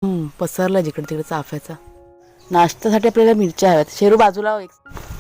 पसरला जिकडे तिकडे चाफ्याचा. नाश्त्यासाठी आपल्याला मिरच्या हव्यात. शेरू बाजूला हो एक.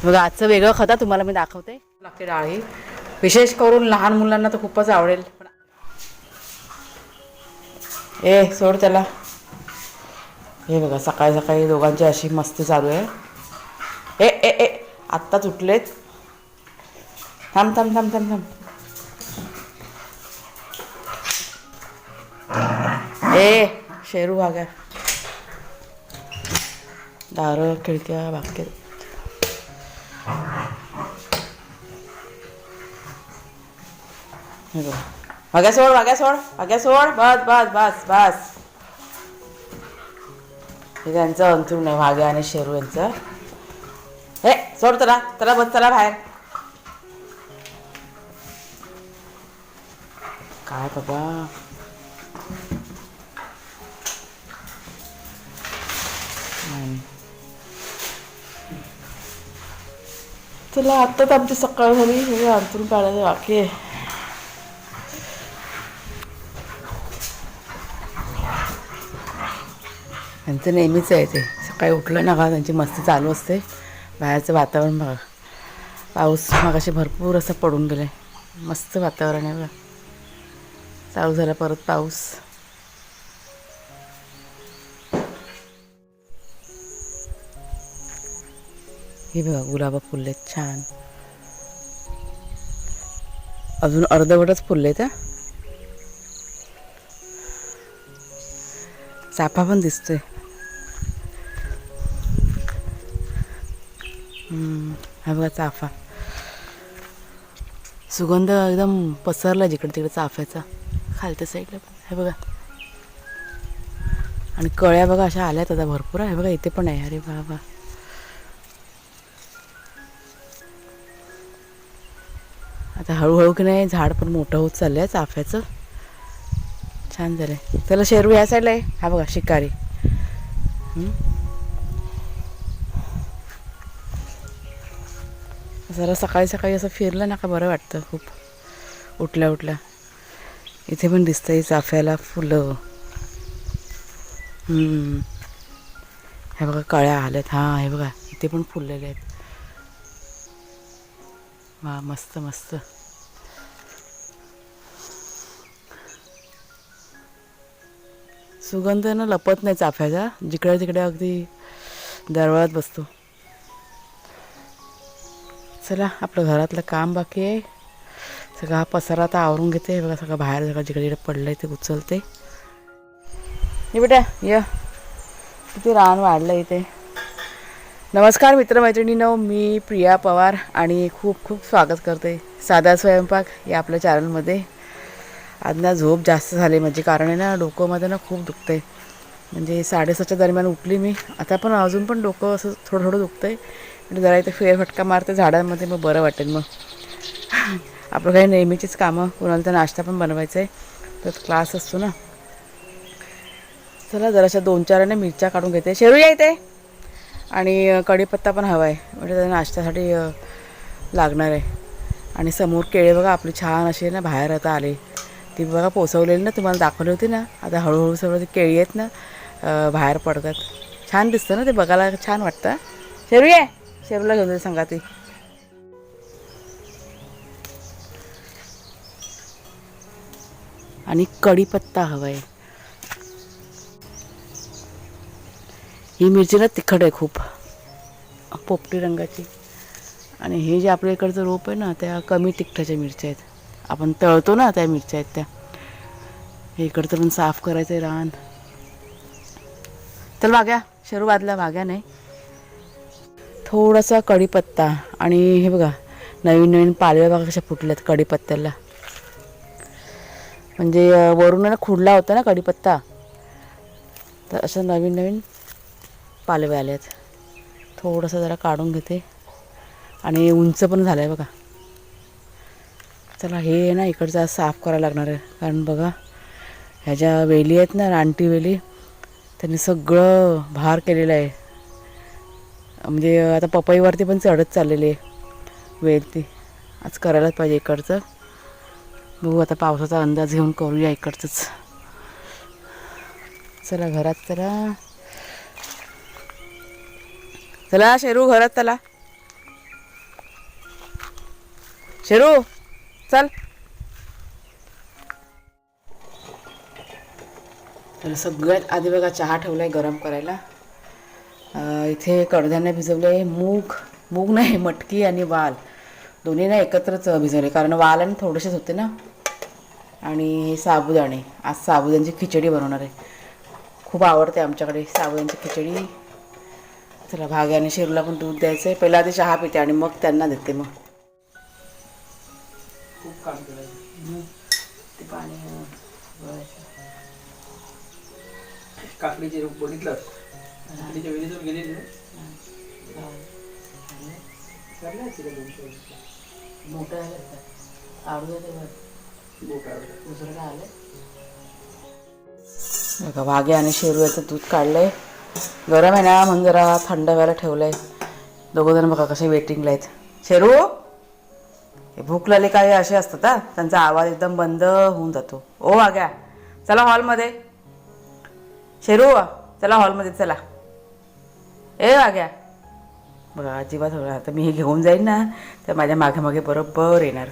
बघा आजचं वेगळं खाता तुम्हाला मी दाखवते. लागते डाळ ही विशेष करून लहान मुलांना तर खूपच आवडेल. ए सोड त्याला. हे बघा सकाळी सकाळी दोघांची अशी मस्ती चालू आहे. ए ए ए आत्ताच उठलेत. थांब थांब थांब थांब थांब. ए शेरू भाग्या. दारं खिडक्या भाग्या. हे बघा भाग्या सोड भाग्या सोड भाग्या सोड. बस बस बस बस. हे त्यांचं अंथरूण आहे भाग्या आणि शेरू यांचं. हे सोड त्याला त्याला बस त्याला बाहेर. काय बाबा चला आत्ताच आमची सकाळ झाली. हे अंथरूण काढायचं बाकी आहे. त्यांचं नेहमीच आहे ते. सकाळी उठलं ना का त्यांची मस्ती चालू असते. बाहेरचं वातावरण बघा. पाऊस मगाशी भरपूर असं पडून गेलं आहे. मस्त वातावरण आहे बघा. चालू झाला परत पाऊस. हे बघा गुलाबं फुललेत छान. अजून अर्धवटच फुललेत. चाफा पण दिसतोय. हा बघा चाफा. सुगंध एकदम पसरला जिकडे तिकडे चाफ्याचा. खालच्या साईडला पण हे बघा. आणि कळ्या बघा अशा आल्यात आता भरपूर आहे बघा. इथे पण आहे. अरे बाबा आता हळूहळू की नाही झाड पण मोठं होत चाललं आहे चाफ्याचं. छान झालं आहे. त्याला शेरू ह्या साईडला आहे. हा बघा शिकारी. जरा सकाळी सकाळी असं फिरलं ना का बरं वाटतं खूप. उठल्या उठल्या इथे पण दिसतंय चाफ्याला फुलं. हे बघा कळ्या आल्यात. हां हे बघा इथे पण फुललेले आहेत. वा मस्त मस्त. सुगंध ना लपत नाही चाफ्याचा. जिकडे तिकडे अगदी दरवळत बसतो. चला आपलं घरातलं काम बाकी आहे. सगळा हा पसारा आता आवरून घेते. बघा सगळं बाहेर सगळं जिकडे जिकडे पडलं आहे ते उचलते. ये बेटा ये. किती रान वाढलं इथे. नमस्कार मित्रमैत्रिणींनो, मी प्रिया पवार आणि खूप खूप स्वागत करते साधा स्वयंपाक या आपल्या चॅनलमध्ये. आज ना झोप जास्त झाली म्हणजे कारण आहे ना डोकंमध्ये ना खूप दुखतं आहे. म्हणजे 6:30च्या दरम्यान उठली मी. आता पण अजून पण डोकं असं थोडं थोडं दुखतं आहे. म्हणजे जरा इथे फेरफटका मारते झाडांमध्ये मग बरं वाटेल. मग आपलं काही नेहमीचीच कामं. कोणाला तर नाश्ता पण बनवायचा आहे तर क्लास असतो ना. चला जराशा 2-4 मिरच्या काढून घेते. शेरू या इथे. आणि कढीपत्ता पण हवा आहे म्हणजे त्या नाश्त्यासाठी लागणार आहे. आणि समोर केळे बघा आपली छान अशी ना बाहेर आता आले. ती बघा पोचवलेली ना तुम्हाला दाखवली होती ना. आता हळूहळू सगळं ती केळी आहेत ना बाहेर पडतात. छान दिसतं ना ते बघायला. छान वाटतं. शेरू ये. शेरूला घेऊन जाते सांगा ती. आणि कढीपत्ता हवा आहे. ही मिरची ना तिखट आहे खूप. पोपटी रंगाची. आणि हे जे आपल्या इकडचं रोप आहे ना त्या कमी तिखटाच्या मिरच्या आहेत. आपण तळतो ना त्या मिरच्या आहेत त्या. हे इकडचं पण साफ करायचं आहे रान. चल भाग्या. शेरू बादला भाग्या नाही. थोडासा कढीपत्ता. आणि हे बघा नवीन नवीन पालव्या बघा कशा फुटल्यात कढीपत्त्याला. म्हणजे वरून ना खुडला होता ना कढीपत्ता तर असं नवीन नवीन पालव्या आल्यात. थोडंसं जरा काढून घेते. आणि उंच पण झालं आहे बघा. चला हे ना इकडचं साफ करायला लागणार आहे. कारण बघा ह्या ज्या वेली आहेत ना रानटी वेली त्यांनी सगळं भार केलेलं आहे. म्हणजे आता पपईवरती पण चढत चाललेली आहे वेल ती. आज करायलाच पाहिजे इकडचं. बघू आता पावसाचा अंदाज घेऊन करूया इकडचंच. चला घरात चला, चला शेरू घरात चला, शेरू चल. तर सगळ्यात आधी बघा चहा ठेवलाय गरम करायला. इथे कडधान्य भिजवले, मूग नाही मटकी आणि वाल दोन्ही ना एकत्रच भिजवले, कारण वाल आणि थोडेसेच होते ना. आणि हे साबुदाणे, आज साबुदाण्याची खिचडी बनवणार आहे. खूप आवडते आमच्याकडे साबुदाण्याची खिचडी. चला भाग्याने शेरूला पण दूध द्यायचं आहे. पहिला आधी चहा पिते आणि मग त्यांना देते. मग खूप काम करायचं ते पाणी काकडीचे रूप बघितलं, काकडीच्या वेळेतून गेले मोठं आवडू दुसरं काय आलं बघा. वाघे आणि शेरू याचं दूध काढलंय, गरम आहे ना म्हणून जरा थंड व्हायला ठेवलंय. दोघं जण बघा कसे वेटिंगला आहेत. शेरू हे भूक लागले काय असे असतात हा, त्यांचा आवाज एकदम बंद होऊन जातो. ओ वाघ्या चला हॉलमध्ये, शेरू चला हॉलमध्ये चला. ए वाघ्या बघा अजिबात हो. आता मी हे घेऊन जाईन ना तर माझ्या मागे मागे बरोबर येणार.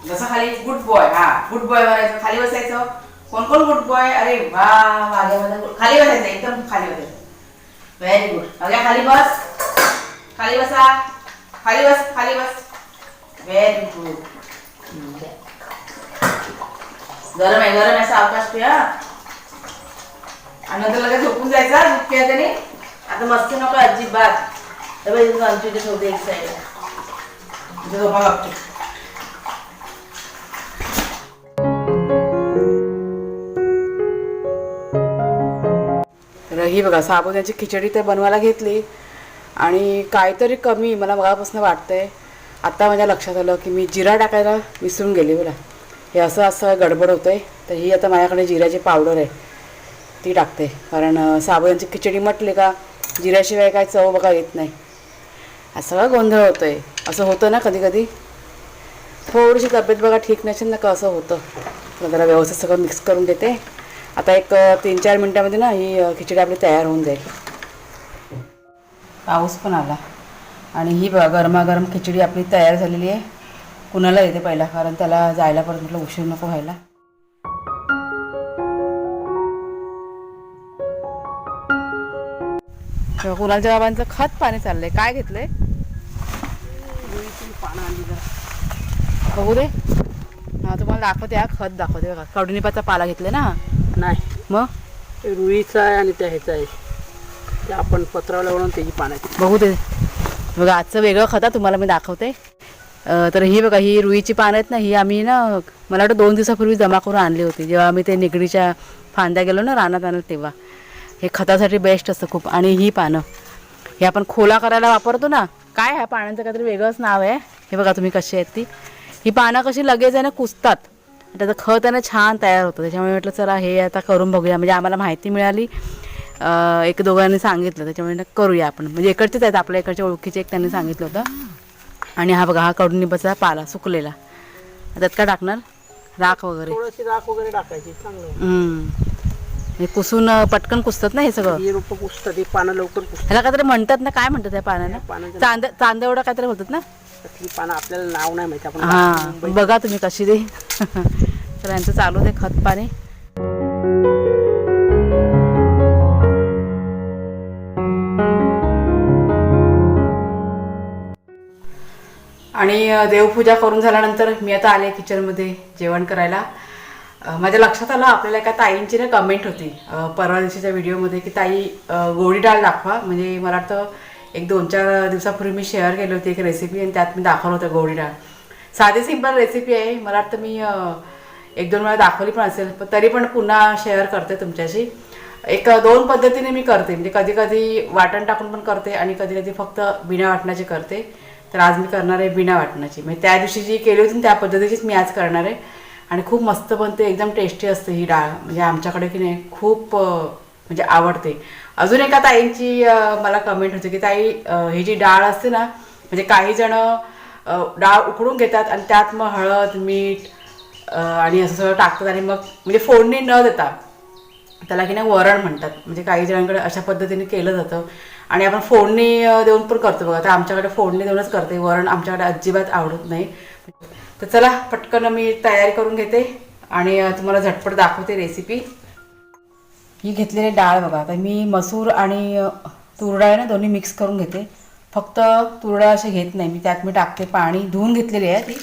जसं खाली गुड बॉय, हा गुड बॉय बनायचं, खाली बसायचं. कोण कोण गुड बॉय? अरे वा वाघ्यामध्ये खाली बसायचं, एकदम खाली बसायचं. Very good. वाघ्या खाली बस, खाली बसा, खाली बस, खाली बस. Very good. गरम आहे सावकाश पिया आणि नंतर लगेच झोपून जायचा. दूध प्या त्याने. आता मस्ती नको अजिबात. तर बाई आमची इथे ठेवते एक साईड, झोपा बघते. तर ही बघा साबुदाण्याची खिचडी तर बनवायला घेतली आणि काहीतरी कमी मला मगापासून वाटतंय. आता माझ्या लक्षात आलं की मी जिरा टाकायला विसरून गेले. बघा हे असं गडबड होतं आहे. तर ही आता माझ्याकडे जिऱ्याची पावडर आहे ती टाकते, कारण साबुदाण्याची खिचडी म्हटली का जिऱ्याशिवाय काय चव बघा येत नाही. असं सगळं गोंधळ होतं आहे. असं होतं ना कधी कधी. थोडीशी तब्येत बघा ठीक नसेल ना का असं होतं. जरा व्यवस्थित सगळं मिक्स करून देते. आता एक 3-4 मिनटामध्ये ना ही खिचडी आपली तयार होऊन जाईल. पाऊस पण आला आणि ही बघा गरमागरम खिचडी आपली तयार झालेली आहे. कुणाला येते पहिला, कारण त्याला जायला परत म्हटलं उशीर नको व्हायला. कुणालच्या बाबांचं खत पाणी चाललंय. काय घेतलंय? पानं आणली जरा बघू दे. हा तुम्हाला दाखवते, हा खत दाखवते बघा. कडुनिंबाचा पाला घेतलाय ना. नाही मग रुईचा आहे आणि त्या ह्याचा आहे, ते आपण पत्रावला वळून त्याची पाण्याची बघू दे. बघा आजचं वेगळं खत तुम्हाला मी दाखवते. तर ही बघा ही रुईची पानं आहेत ना, ही आम्ही ना मला वाटतं 2 दिवसापूर्वी जमा करून आणली होती. जेव्हा आम्ही ते निगडीच्या फांद्या गेलो ना रानात आणलं तेव्हा. हे खतासाठी बेस्ट असतं खूप. आणि ही पानं हे आपण खोला करायला वापरतो ना. काय ह्या पानांचं काहीतरी वेगळंच नाव आहे. हे बघा तुम्ही कशी आहेत ती. ही पानं कशी लगेच आहे ना कुजतात, त्याचं खत आहे ना छान तयार होतं. त्याच्यामुळे म्हटलं चला हे आता करून बघूया. म्हणजे आम्हाला माहिती मिळाली, एक दोघांनी सांगितलं, त्याच्यामुळे करूया आपण. म्हणजे इकडचेच आहेत आपल्या इकडच्या ओळखीचे, एक त्यांनी सांगितलं होतं. आणि हा बघा हा कडुनिंबाचा पाला सुकलेला. त्यात काय टाकणार? राख वगैरे, थोडीशी राख वगैरे टाकायची. चांगलं हे कुसून पटकन कुसतात ना हे सगळं. हे रोपं कुसतात, हे पानं लवकर कुसतात. ह्याला काहीतरी म्हणतात ना, काय म्हणतात त्या पानांना? चांद एवढं काहीतरी होतात ना. ही पानं आपल्याला नाव नाही माहिती. आपण हां बघा तुम्ही कशी दे. तर यांचं चालू दे खत पाणी. आणि देवपूजा करून झाल्यानंतर मी आता आले किचनमध्ये जेवण करायला. माझ्या लक्षात आलं आपल्याला एका ताईंची ना कमेंट होती परवा दिवशीच्या व्हिडिओमध्ये की ताई गोडी डाळ दाखवा. म्हणजे मला वाटतं एक 2-4 दिवसापूर्वी मी शेअर केली होती एक रेसिपी आणि त्यात मी दाखवलं होतं गोडी डाळ. साधी सिंपल रेसिपी आहे. मला वाटतं मी 1-2 वेळा दाखवली पण असेल, पण तरी पण पुन्हा शेअर करते तुमच्याशी. 1-2 पद्धतीने मी करते. म्हणजे कधी कधी वाटण टाकून पण करते आणि कधी कधी फक्त बिना वाटणाची करते. तर आज मी करणार आहे बिना वाटणाची. म्हणजे त्या दिवशी जी केली होती त्या पद्धतीचीच मी आज करणार आहे. आणि खूप मस्त बनते, एकदम टेस्टी असते ही डाळ. म्हणजे आमच्याकडे की नाही खूप म्हणजे आवडते. अजून एका ताईंची मला कमेंट होती की ताई ही जी डाळ असते ना, म्हणजे काही जण डाळ उकडून घेतात आणि त्यात मग हळद मीठ आणि असं सगळं टाकतात आणि मग म्हणजे फोडणी न देता त्याला की नाही वरण म्हणतात. म्हणजे काही जणांकडे अशा पद्धतीने केलं जातं आणि आपण फोडणी देऊन पण करतो बघा. तर आमच्याकडे फोडणी देऊनच करते वरण, आमच्याकडे अजिबात आवडत नाही. तर चला पटकन मी तयारी करून घेते आणि तुम्हाला झटपट दाखवते रेसिपी. ही घेतलेली डाळ बघा. आता मी मसूर आणि तूर डाळ ना दोन्ही मिक्स करून घेते. फक्त तूर डाळ असे घेत नाही मी, त्यात मी टाकते पाणी. धुवून घेतलेली आहे ती.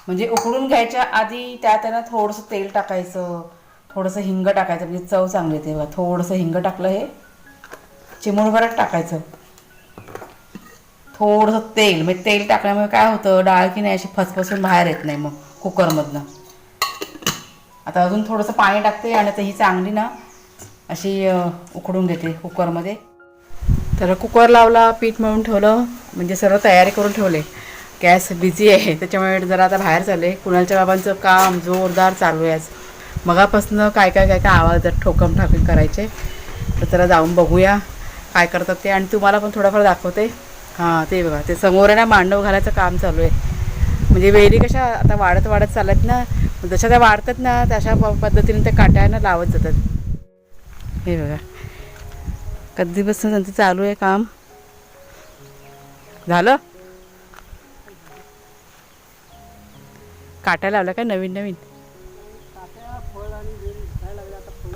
म्हणजे उकडून घ्यायच्या आधी त्यात ना थोडंसं तेल टाकायचं, थोडंसं हिंग टाकायचं म्हणजे चव चांगली येते बघा. थोडंसं हिंग टाकलं, हे चिमूटभरात टाकायचं. थोडंसं तेल, म्हणजे तेल टाकल्यामुळे काय होतं डाळ की नाही अशी फसफसून बाहेर येत नाही मग कुकरमधनं. आता अजून थोडंसं पाणी टाकते आणि आता ही चांगली ना अशी उकडून घेते कुकरमध्ये. तर कुकर लावला, पीठ मळून ठेवलं, म्हणजे सर्व तयारी करून ठेवले. गॅस बिझी आहे त्याच्यामुळे जरा आता बाहेर चालले. कुणालच्या बाबांचं काम जोरदार चालू आहे आज. मगापासून काय काय काय काय आवाज ठोकम ठाकून करायचे. तर जरा जाऊन बघूया काय करतात ते आणि तुम्हाला पण थोडंफार दाखवते. हां ते बघा, ते समोर आहे ना मांडव घालायचं काम चालू आहे. म्हणजे वेली कशा आता वाढत वाढत चालत ना, जशा त्या वाढतात ना तशा पद्धतीने त्या काट्यानं लावत जातात. हे बघा कधीपासून त्यांचं चालू आहे काम. झालं काट्या लावल्या काय नवीन नवीन.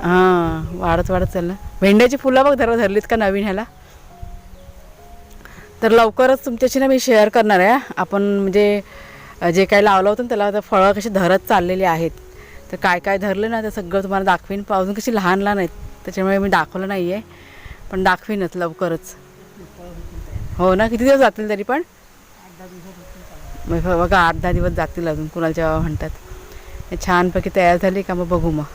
हां वाढत वाढत चाललं. भेंड्याची फुलं बघ जरा धरलीत का नवीन ह्याला. तर लवकरच तुमच्याशी ना मी शेअर करणार आहे. आपण म्हणजे जे काय लावलं होतं ना त्याला आता फळं कशी धरत चाललेली आहेत. तर काय काय धरलं ना ते सगळं तुम्हाला दाखवीन. अजून कशी लहान लहान आहेत त्याच्यामुळे मी दाखवलं नाही आहे, पण दाखवीनच लवकरच. हो ना, किती दिवस जातील तरी पण बघा 8-10 दिवस जातील अजून. कुणालच्या बाबा म्हणतात. हे छानपैकी तयार झाली का मग बघू. मग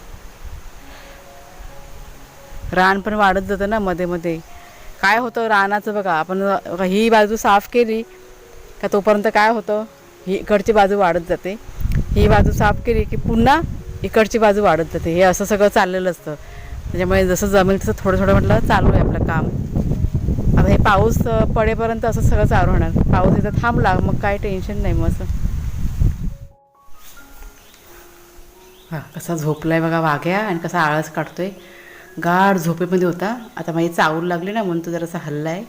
रान पण वाढत जातं ना मध्ये मध्ये. काय होतं रानाचं बघा, आपण ही बाजू साफ केली का तोपर्यंत काय होतं ही इकडची बाजू वाढत जाते. ही बाजू साफ केली की पुन्हा इकडची बाजू वाढत जाते. हे असं सगळं चाललेलं असतं. त्याच्यामुळे जसं जमेल तसं थोडं थोडं म्हटलं चालू आहे आपलं काम. आता हे पाऊस पडेपर्यंत असं सगळं चालू होणार. पाऊस एकदा थांबला मग काय टेन्शन नाही मग असं. हां कसा झोपला आहे बघा वाघ्या आणि कसा आळस काढतोय. गाढ झोपेमध्ये होता. आता माझी चावल लागली ना म्हणून तो जरासा हल्ला आहे.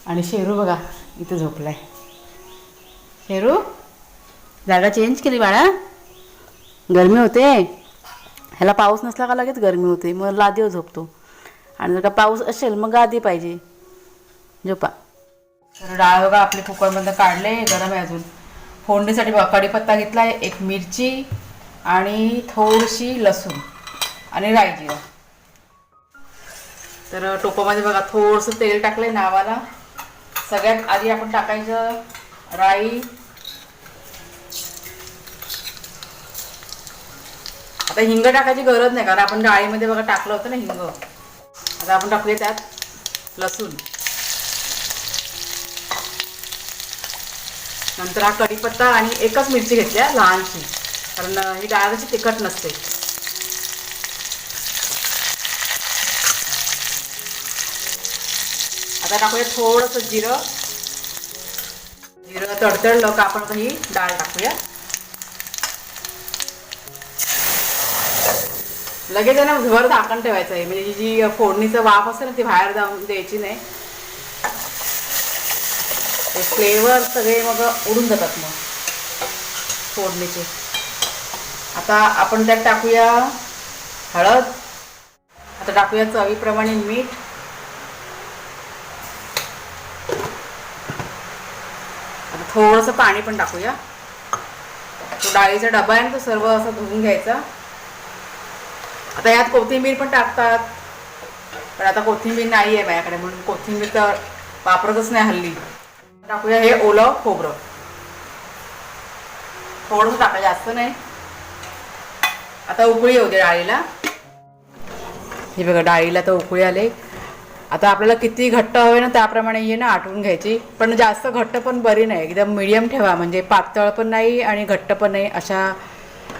आणि शेरू बघा इथे झोपलाय. शेरू जागा चेंज केली बाळा, गरमी होते. ह्याला पाऊस नसला का लगेच गरमी होते, मग लादीवर झोपतो. आणि जर का पाऊस असेल मग गादी पाहिजे झोपा. तर डाळ बघा आपली कुकरमधनं काढले, गरम आहे अजून. फोडणीसाठी बघा कढीपत्ता घेतला आहे, एक मिरची आणि थोडीशी लसूण आणि राई जिरा. तर टोपामध्ये बघा थोडंसं तेल टाकलं आहे नावाला. सगळ्यात आधी आपण टाकायचं राई. आता हिंग टाकायची गरज नाही कारण आपण डाळीमध्ये बघा टाकलं होतं ना हिंग. आता आपण टाकूया त्यात लसूण. नंतर हा कढीपत्ता आणि एकच मिरची घेतल्या लहानशी, कारण ही डाळ कशी तिखट नसते. आता टाकूया थोडंसं जिरं. जिरं तडतडलं का आपण ही डाळ टाकूया. लगेच आहे ना घर झाकण ठेवायचं आहे, म्हणजे जी फोडणीचं वाफ असते ना ती बाहेर जाऊन द्यायची नाही. ते फ्लेवर सगळे मग उडून जातात मग फोडणीचे. आता आपण त्यात टाकूया हळद. आता टाकूया चवीप्रमाणे मीठ. आता थोडंसं पाणी पण टाकूया. तो डाळीचा डबा आहे ना तो सर्व असं धुवून घ्यायचा. आता यात कोथिंबीर पण टाकतात, पण आता कोथिंबीर नाही आहे माझ्याकडे म्हणून कोथिंबीर तर वापरतच नाही हल्ली. टाकूया हे ओलं खोबरं. थोडंसं टाका, जास्त नाही. आता उकळी येऊ दे डाळीला. हे बघा डाळीला तर उकळी आले. आता आपल्याला किती घट्ट हवे ना त्याप्रमाणे हे ना आटवून घ्यायची, पण जास्त घट्ट पण बरी नाही. एकदम मीडियम ठेवा, म्हणजे पातळ पण नाही आणि घट्ट पण नाही अशा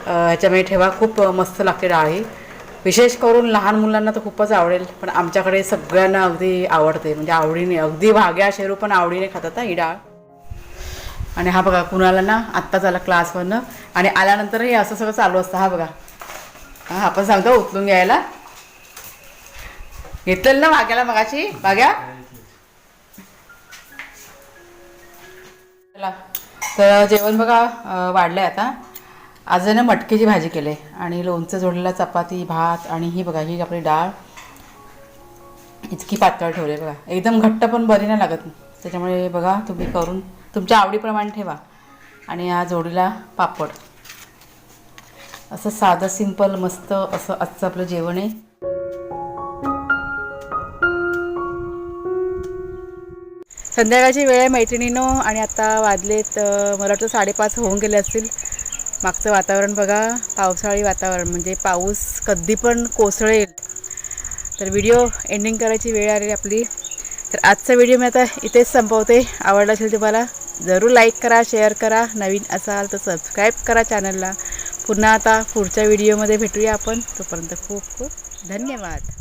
ह्याच्यामध्ये ठेवा. खूप मस्त लागते डाळी. विशेष करून लहान मुलांना तर खूपच आवडेल, पण आमच्याकडे सगळ्यांना अगदी आवडते, म्हणजे आवडीने. अगदी भाग्या शेरू पण आवडीने खातात ही डाळ. आणि हा बघा कुणाला ना आत्ताच आला क्लासवरनं आणि आल्यानंतर हे असं सगळं चालू असतं. हा बघा हा आपण सांगतो उचलून घ्यायला घेतलेलं ना माग्याला मगाशी माग्या. चला तर जेवण बघा वाढलंय आता. आज आहे ना मटकीची भाजी केली आणि लोणचं जोडलेला चपाती भात आणि ही बघा ही आपली डाळ इतकी पातळ ठेवली बघा. एकदम घट्ट पण बरी नाही लागत त्याच्यामुळे बघा तुम्ही करून तुमच्या आवडीप्रमाणे ठेवा. आणि हा जोडीला पापड. असं साधं सिंपल मस्त असं आजचं आपलं जेवण आहे. संध्याकाळची वेळ आहे मैत्रिणीनो आणि आता वाजलेत मला वाटतं 5:30 होऊन गेले असतील. मागचं वातावरण बघा पावसाळी वातावरण म्हणजे पाऊस कधी पण कोसळेल. तर व्हिडिओ एंडिंग करायची वेळ आली आपली. तर आजचा व्हिडिओ मी आता इथेच संपवते. आवडला असेल तुम्हाला जरूर लाईक करा शेअर करा. नवीन असाल तर सबस्क्राईब करा चॅनलला. पुन्हा आता पुढच्या व्हिडिओमध्ये भेटूया आपण. तोपर्यंत खूप खूप धन्यवाद.